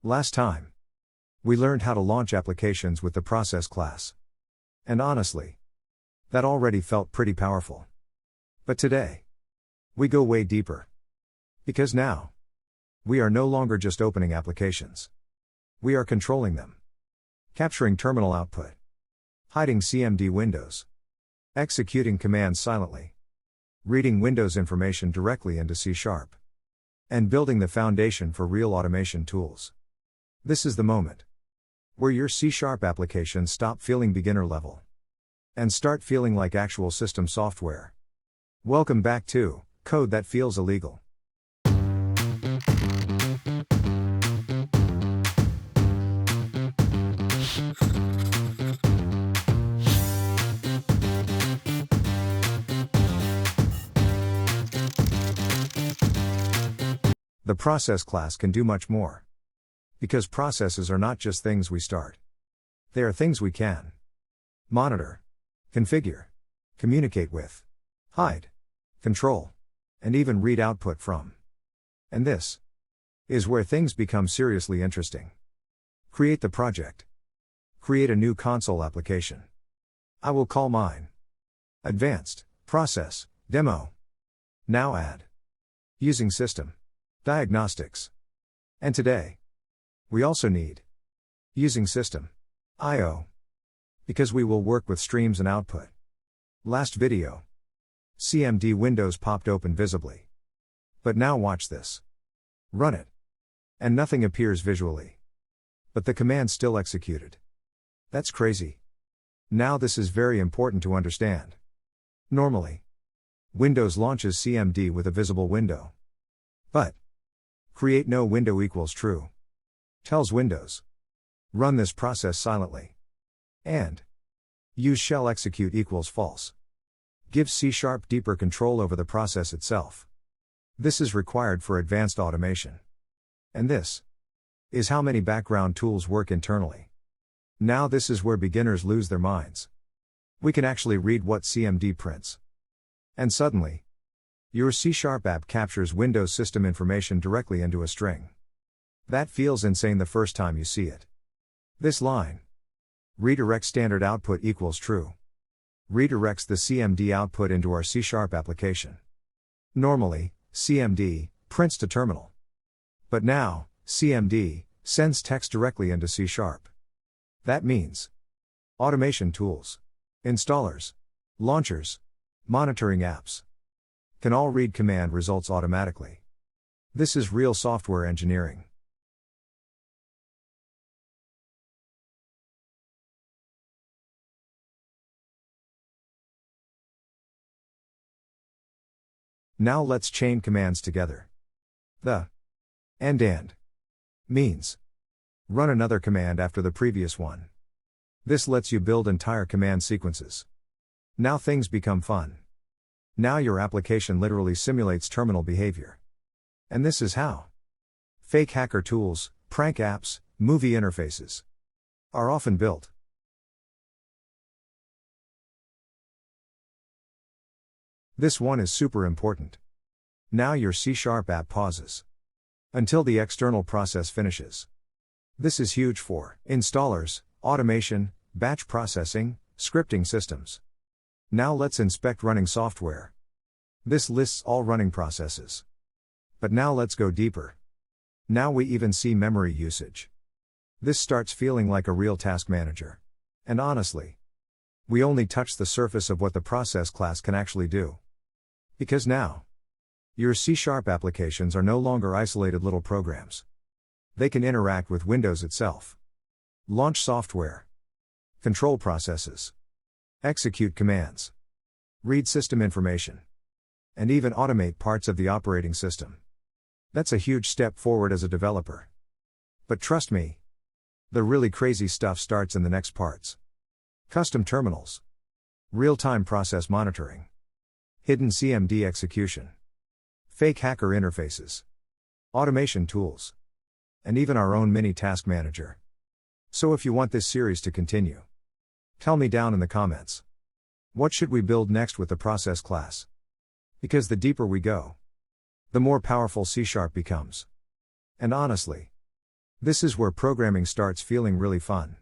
Last time, we learned how to launch applications with the process class. And honestly, that already felt pretty powerful. But today, we go way deeper. Because now, we are no longer just opening applications. We are controlling them. Capturing terminal output. Hiding CMD windows. Executing commands silently. Reading Windows information directly into C#. And building the foundation for real automation tools. This is the moment where your C# applications stop feeling beginner level and start feeling like actual system software. Welcome back to Code That Feels Illegal. The process class can do much more. Because processes are not just things we start. They are things we can monitor, configure, communicate with, hide, control, and even read output from. And this is where things become seriously interesting. Create the project. Create a new console application. I will call mine Advanced Process Demo. Now add using System.Diagnostics. And today, we also need using System.io. Because we will work with streams and output. Last video, CMD windows popped open visibly. But now watch this. Run it. And nothing appears visually. But the command still executed. That's crazy. Now this is very important to understand. Normally, Windows launches CMD with a visible window. But create no window equals true. Tells Windows. Run this process silently. And use shell execute equals false. Gives C# deeper control over the process itself. This is required for advanced automation. And this is how many background tools work internally. Now this is where beginners lose their minds. We can actually read what CMD prints. And suddenly, your C# app captures Windows system information directly into a string. That feels insane the first time you see it. This line redirects standard output equals true. Redirects the CMD output into our C# application. Normally, CMD prints to terminal. But now, CMD sends text directly into C#. That means automation tools, installers, launchers, monitoring apps can all read command results automatically. This is real software engineering. Now let's chain commands together. The and means run another command after the previous one. This lets you build entire command sequences. Now things become fun. Now your application literally simulates terminal behavior. And this is how fake hacker tools, prank apps, movie interfaces are often built. This one is super important. Now your C# app pauses until the external process finishes. This is huge for installers, automation, batch processing, scripting systems. Now let's inspect running software. This lists all running processes. But now let's go deeper. Now we even see memory usage. This starts feeling like a real task manager. And honestly, we only touch the surface of what the process class can actually do. Because now, your C# applications are no longer isolated little programs. They can interact with Windows itself. Launch software. Control processes. Execute commands. Read system information. And even automate parts of the operating system. That's a huge step forward as a developer. But trust me, the really crazy stuff starts in the next parts. Custom terminals. Real-time process monitoring. Hidden CMD execution. Fake hacker interfaces. Automation tools. And even our own mini task manager. So if you want this series to continue, tell me down in the comments. What should we build next with the process class? Because the deeper we go, the more powerful C# becomes. And honestly, This is where programming starts feeling really fun.